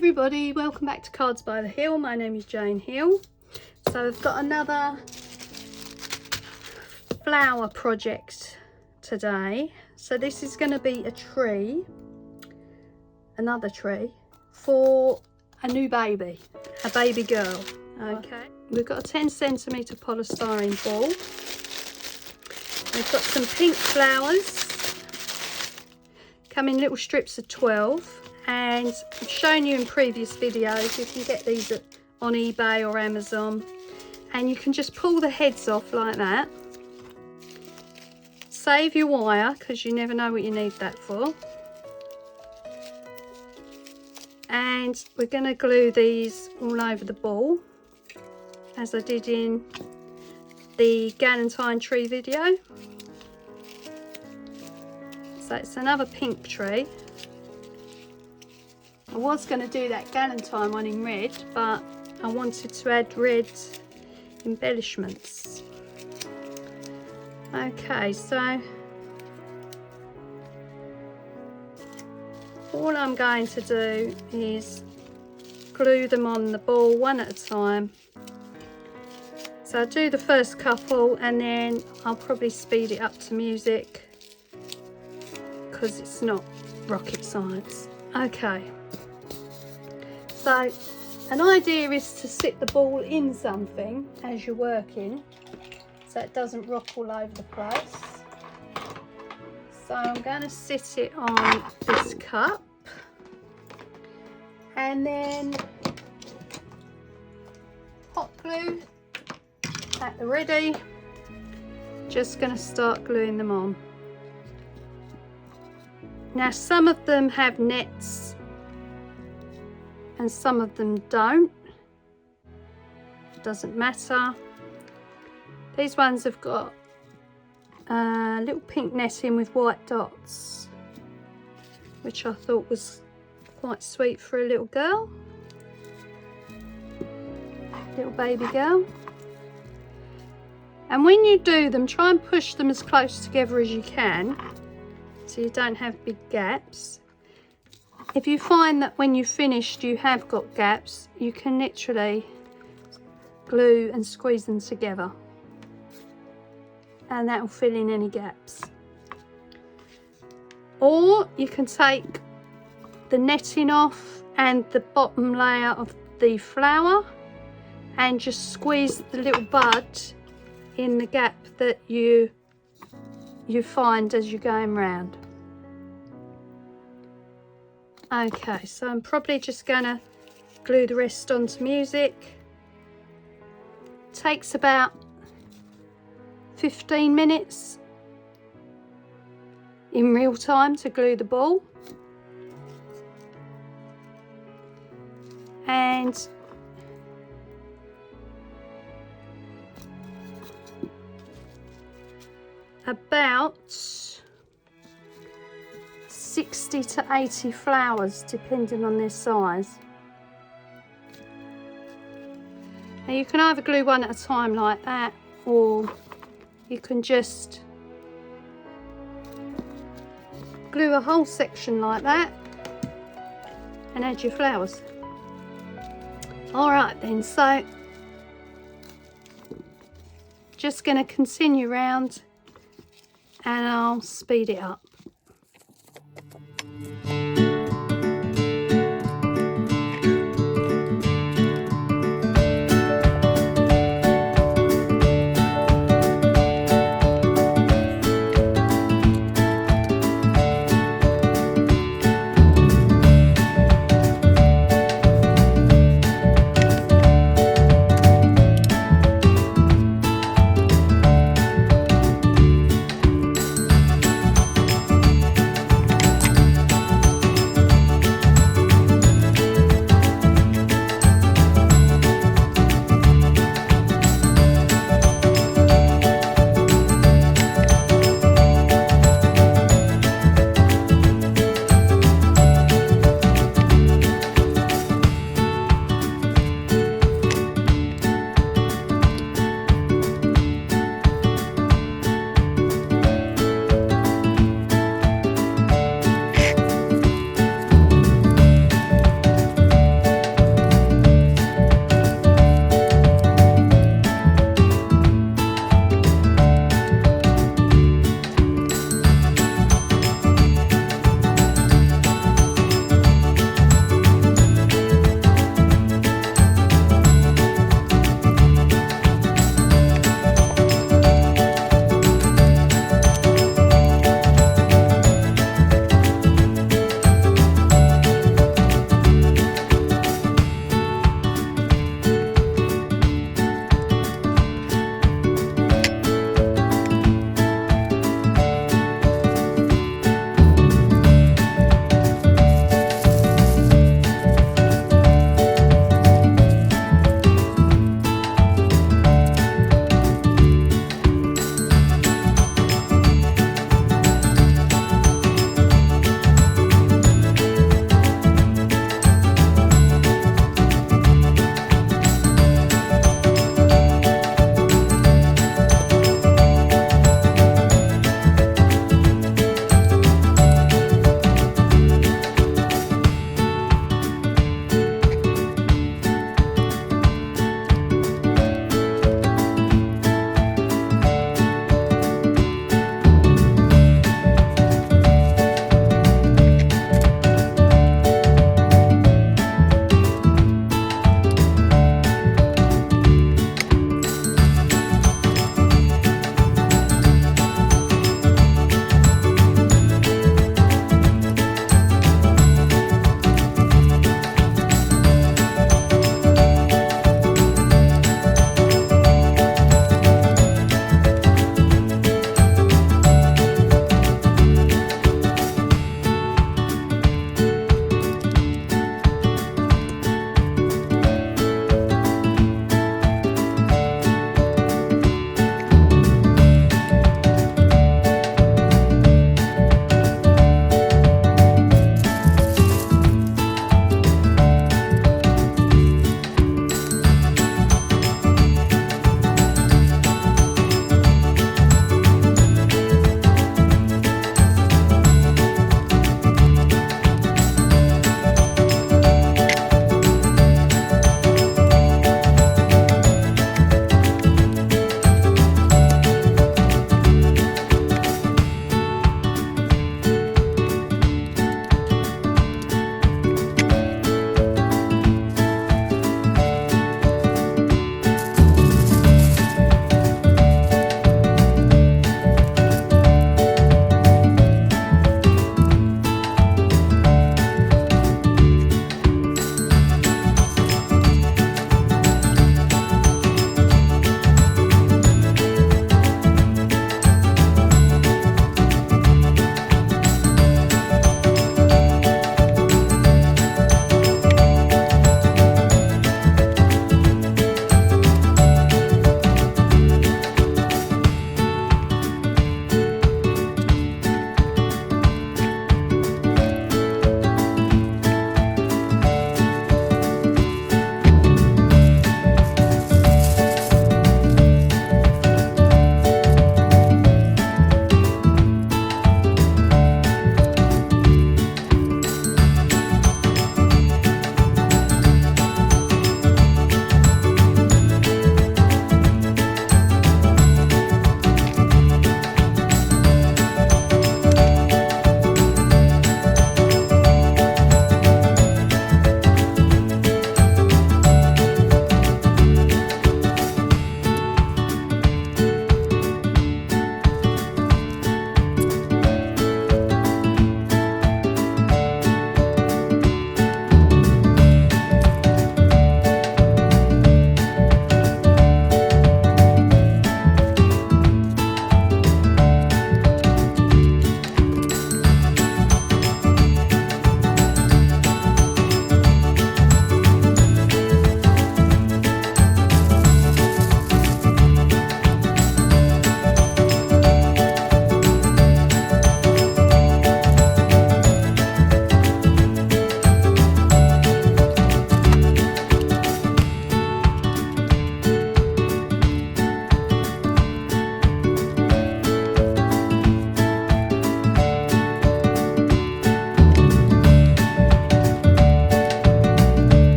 everybody, welcome back to Cards by the Hill. My name is Jane Hill. So I've got another flower project today. So this is going to be a tree, another tree for a new baby, a baby girl. Okay, we've got a 10cm polystyrene ball. We've got some pink flowers, come in little strips of 12. And I've shown you in previous videos, you can get these on eBay or Amazon, and you can just pull the heads off like that. Save your wire, because you never know what you need that for. And we're going to glue these all over the ball, as I did in the Galentine tree video. So it's another pink tree. I was going to do that Galentine one in red, but I wanted to add red embellishments. Okay, so all I'm going to do is glue them on the ball one at a time. So I'll do the first couple and then I'll probably speed it up to music because it's not rocket science. Okay. So an idea is to sit the ball in something as you're working so it doesn't rock all over the place. So I'm going to sit it on this cup and then hot glue at the ready. Just going to start gluing them on. Now some of them have nets and some of them don't. It doesn't matter. These ones have got a little pink netting with white dots, which I thought was quite sweet for a little girl, little baby girl. And when you do them, try and push them as close together as you can so you don't have big gaps. If you find that when you've finished you have got gaps, you can literally glue and squeeze them together and that will fill in any gaps. Or you can take the netting off and the bottom layer of the flower and just squeeze the little bud in the gap that you find as you're going round. Okay, so I'm probably just gonna glue the rest onto music. Takes about 15 minutes in real time to glue the ball. And about 60 to 80 flowers depending on their size. Now you can either glue one at a time like that, or you can just glue a whole section like that and add your flowers. Alright then, so just going to continue round and I'll speed it up.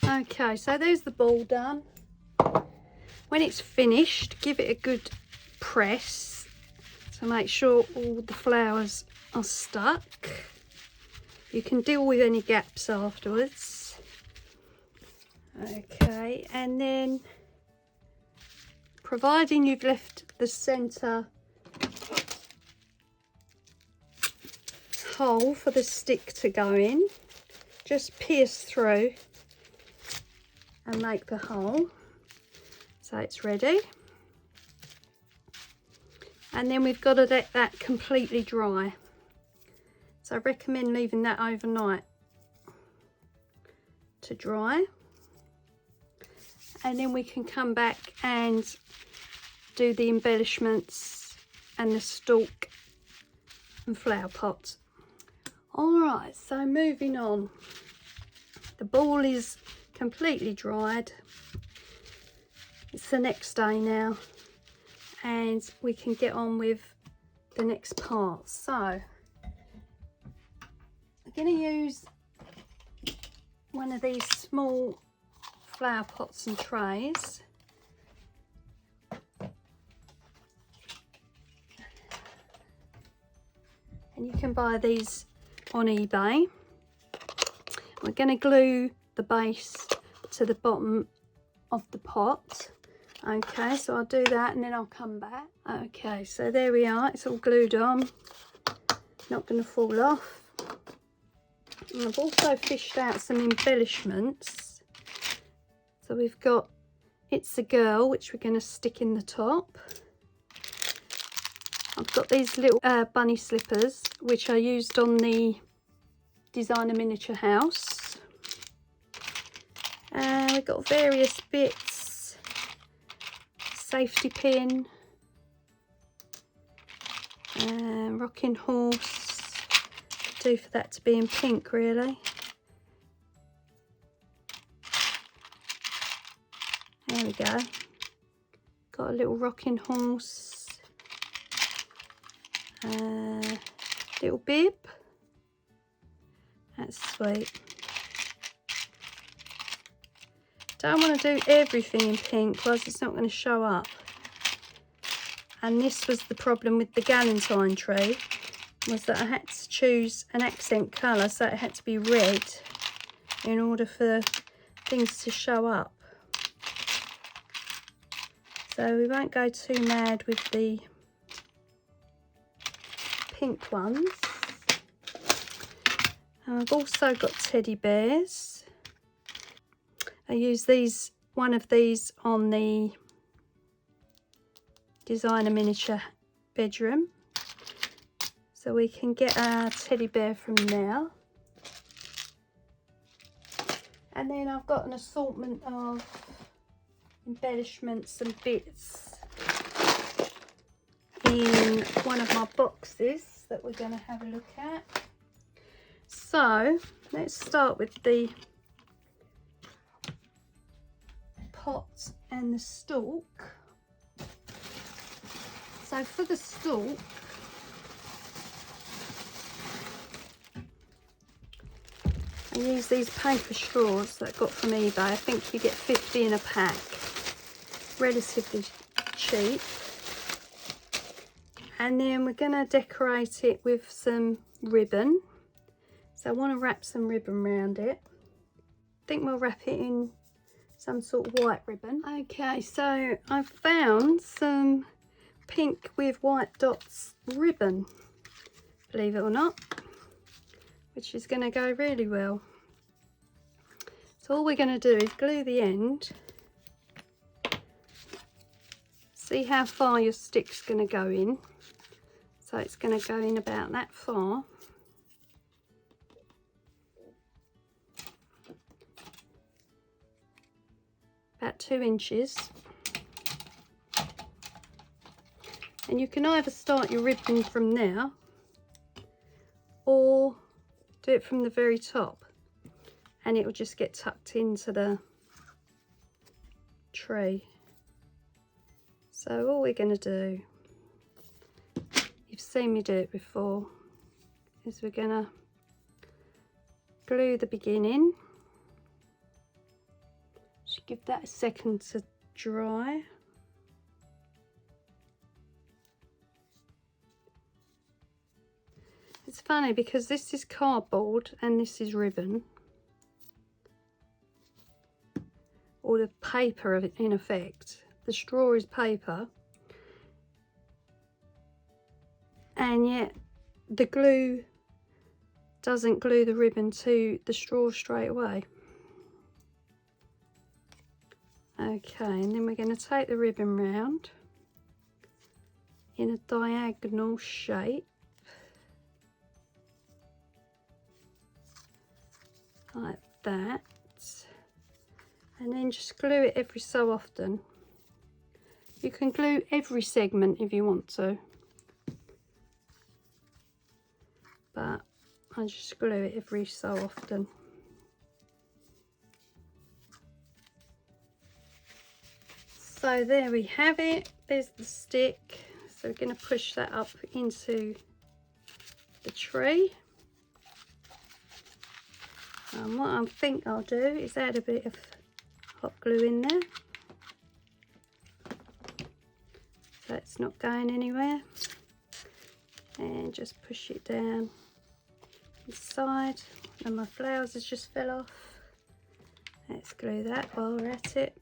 Okay, so there's the ball done. When it's finished, give it a good press to make sure all the flowers are stuck. You can deal with any gaps afterwards. Okay, and then providing you've left the centre hole for the stick to go in, just pierce through and make the hole so it's ready. And then we've got to let that completely dry, so I recommend leaving that overnight to dry, and then we can come back and do the embellishments and the stalk and flower pot. Alright, so moving on, the ball is completely dried. It's the next day now and we can get on with the next part. So I'm going to use one of these small flower pots and trays. And you can buy these on eBay. We're going to glue the base to the bottom of the pot. Okay, so I'll do that and then I'll come back. Okay, so there we are, it's all glued on, not going to fall off. And I've also fished out some embellishments. So we've got It's a Girl, which we're going to stick in the top. I've got these little bunny slippers, which I used on the designer miniature house. And we've got various bits, safety pin, rocking horse, do for that to be in pink really. There we go, got a little rocking horse. Little bib, that's sweet. Don't want to do everything in pink, otherwise it's not going to show up. And this was the problem with the galantine tree, was that I had to choose an accent colour, so it had to be red in order for things to show up. So we won't go too mad with the pink ones. I've also got teddy bears. I use one of these on the designer miniature bedroom, so we can get our teddy bear from there. And then I've got an assortment of embellishments and bits in one of my boxes that we're going to have a look at. So let's start with the pot and the stalk. So for the stalk, I use these paper straws that I got from eBay. I think you get 50 in a pack, relatively cheap. And then we're going to decorate it with some ribbon. So I want to wrap some ribbon around it. I think we'll wrap it in some sort of white ribbon. Okay, so I've found some pink with white dots ribbon, believe it or not, which is going to go really well. So all we're going to do is glue the end. See how far your stick's going to go in. So it's going to go in about that far. About 2 inches. And you can either start your ribbon from there or do it from the very top, and it will just get tucked into the tree. So all we're going to do, you've seen me do it before, is we're going to glue the beginning Just give that a second to dry. It's funny because this is cardboard and this is ribbon, or the paper in effect. The straw is paper, and yet the glue doesn't glue the ribbon to the straw straight away. Okay, and then we're going to take the ribbon round in a diagonal shape, like that, and then just glue it every so often. You can glue every segment if you want to, but I just glue it every so often. So there we have it, there's the stick. So we're going to push that up into the tree. And what I think I'll do is add a bit of hot glue in there, so it's not going anywhere, and just push it down inside. And my flowers has just fell off. Let's glue that while we're at it.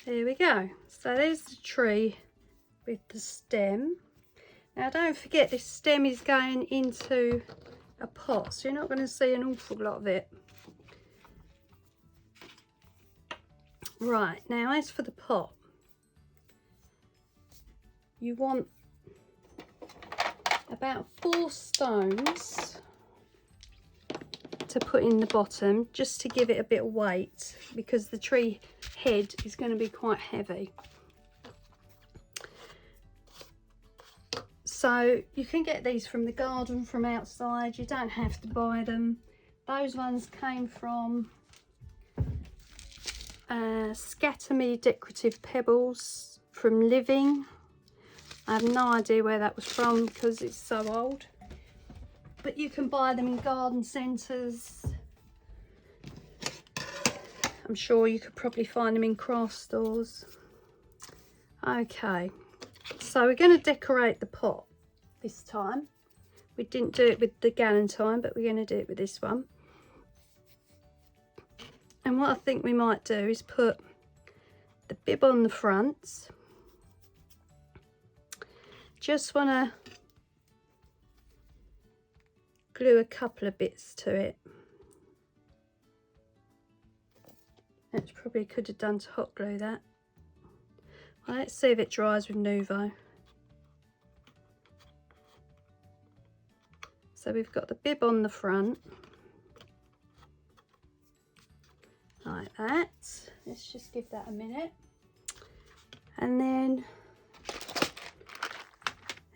There we go. So there's the tree with the stem. Now don't forget, this stem is going into a pot, so you're not going to see an awful lot of it. Right, now as for the pot, you want about 4 stones to put in the bottom, just to give it a bit of weight, because the tree head is going to be quite heavy. So you can get these from the garden, from outside. You don't have to buy them. Those ones came from Scatterme Decorative Pebbles from Living. I have no idea where that was from because it's so old, but you can buy them in garden centres. I'm sure you could probably find them in craft stores. Okay, so we're going to decorate the pot this time. We didn't do it with the galantine, but we're going to do it with this one. And what I think we might do is put the bib on the front. Just want to glue a couple of bits to it. That probably could have done to hot glue that. Well, let's see if it dries with Nuvo. So we've got the bib on the front, like that. Let's just give that a minute. And then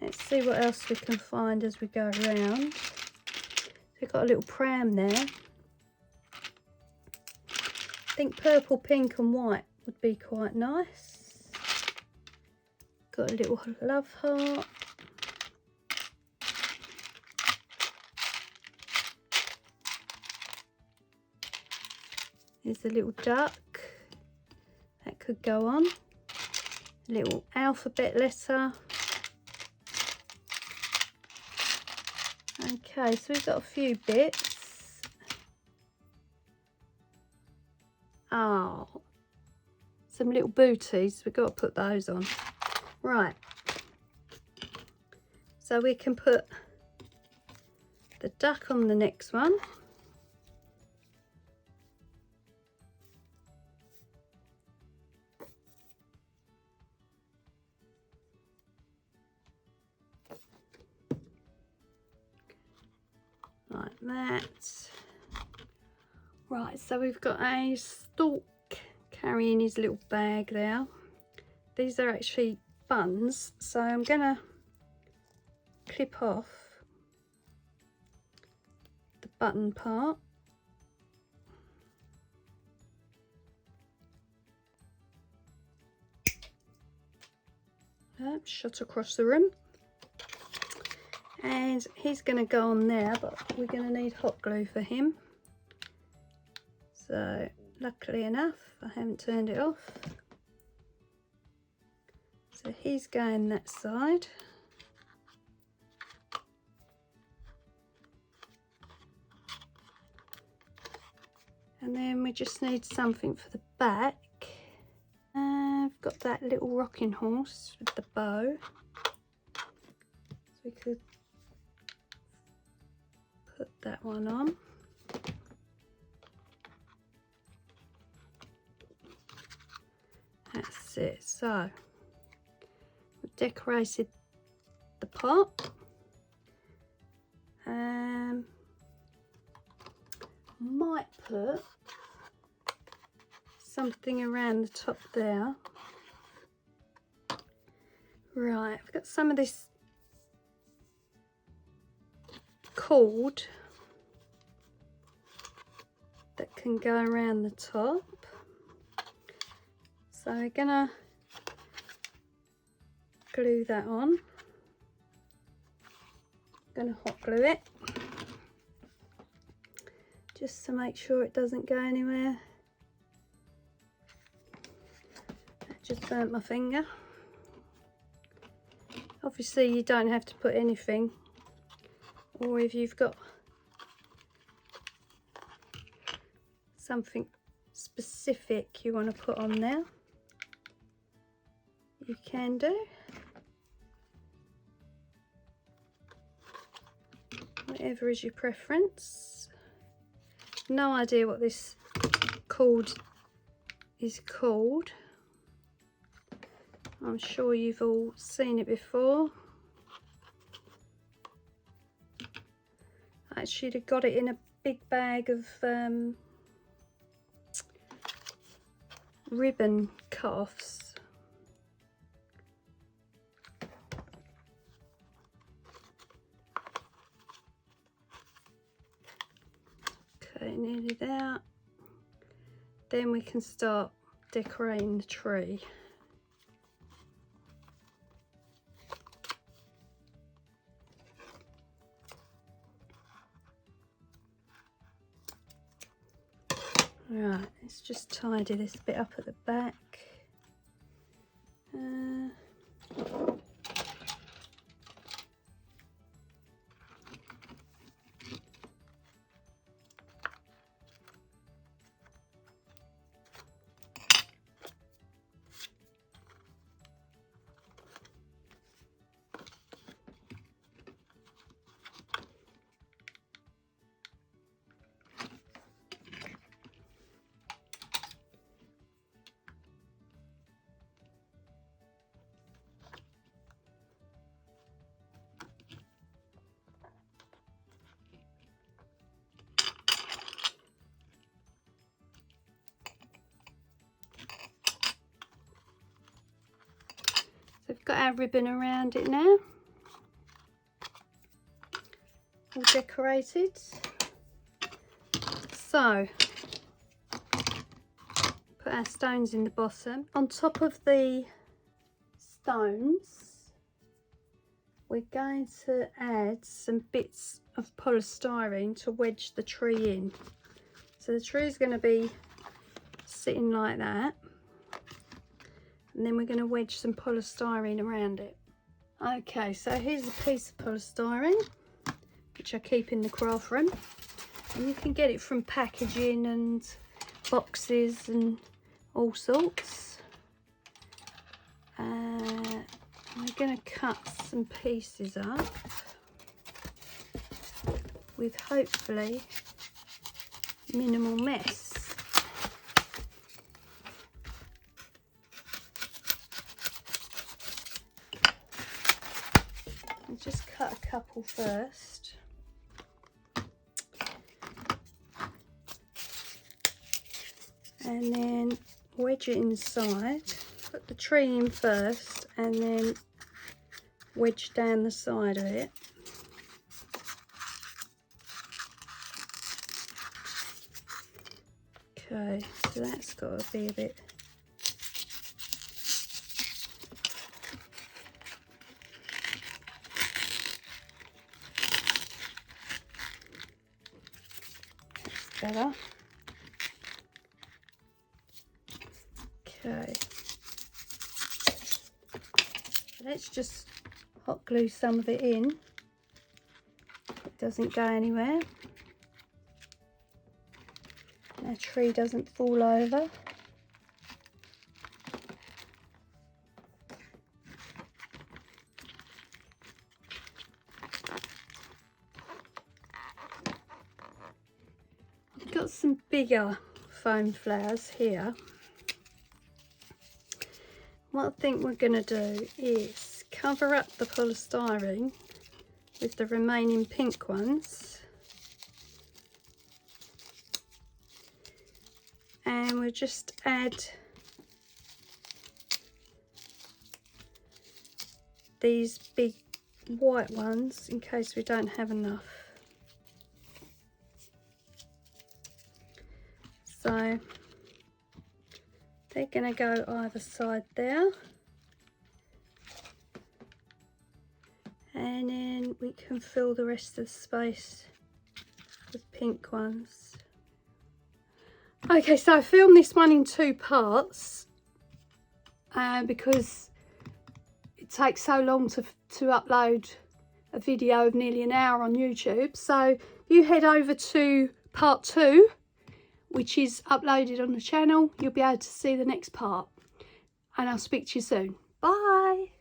let's see what else we can find as we go around. So we've got a little pram there. I think purple, pink and white would be quite nice. Got a little love heart. There's a little duck. That could go on. A little alphabet letter. Okay, so we've got a few bits. Oh, some little booties. We've got to put those on. Right. So we can put the duck on the next one. Like that. Right, so we've got a stork carrying his little bag there. These are actually buns, so I'm gonna clip off the button part. Shot across the room. and he's going to go on there, but we're going to need hot glue for him. So luckily enough, I haven't turned it off. So he's going that side. And then we just need something for the back. I've got that little rocking horse with the bow. So we could put that one on. That's it. So we've decorated the pot. Might put something around the top there. Right, I've got some of this cord that can go around the top. So we're gonna glue that on. I'm gonna hot glue it just to make sure it doesn't go anywhere. That just burnt my finger. Obviously you don't have to put anything, or if you've got something specific you want to put on there, you can do. Whatever is your preference. No idea what this cord is called. I'm sure you've all seen it before. I should have got it in a big bag of ribbon cut-offs. Okay, nearly there. Then we can start decorating the tree. Right, let's just tidy this bit up at the back. We've got our ribbon around it now, all decorated. So put our stones in the bottom. On top of the stones, we're going to add some bits of polystyrene to wedge the tree in. So the tree is going to be sitting like that. And then we're going to wedge some polystyrene around it. Okay, so here's a piece of polystyrene, which I keep in the craft room. And you can get it from packaging and boxes and all sorts. We're going to cut some pieces up with hopefully minimal mess. Just cut a couple first. And then wedge it inside. Put the tree in first and then wedge down the side of it. Okay, so that's got to be a bit better. Okay. Let's just hot glue some of it in. It doesn't go anywhere. Our tree doesn't fall over. I've got some bigger foam flowers here. What I think we're going to do is cover up the polystyrene with the remaining pink ones, and we'll just add these big white ones in case we don't have enough. So they're going to go either side there, and then we can fill the rest of the space with pink ones. Okay, so I filmed this one in 2 parts because it takes so long to upload a video of nearly an hour on YouTube. So if you head over to part 2, which is uploaded on the channel, you'll be able to see the next part. And I'll speak to you soon. Bye.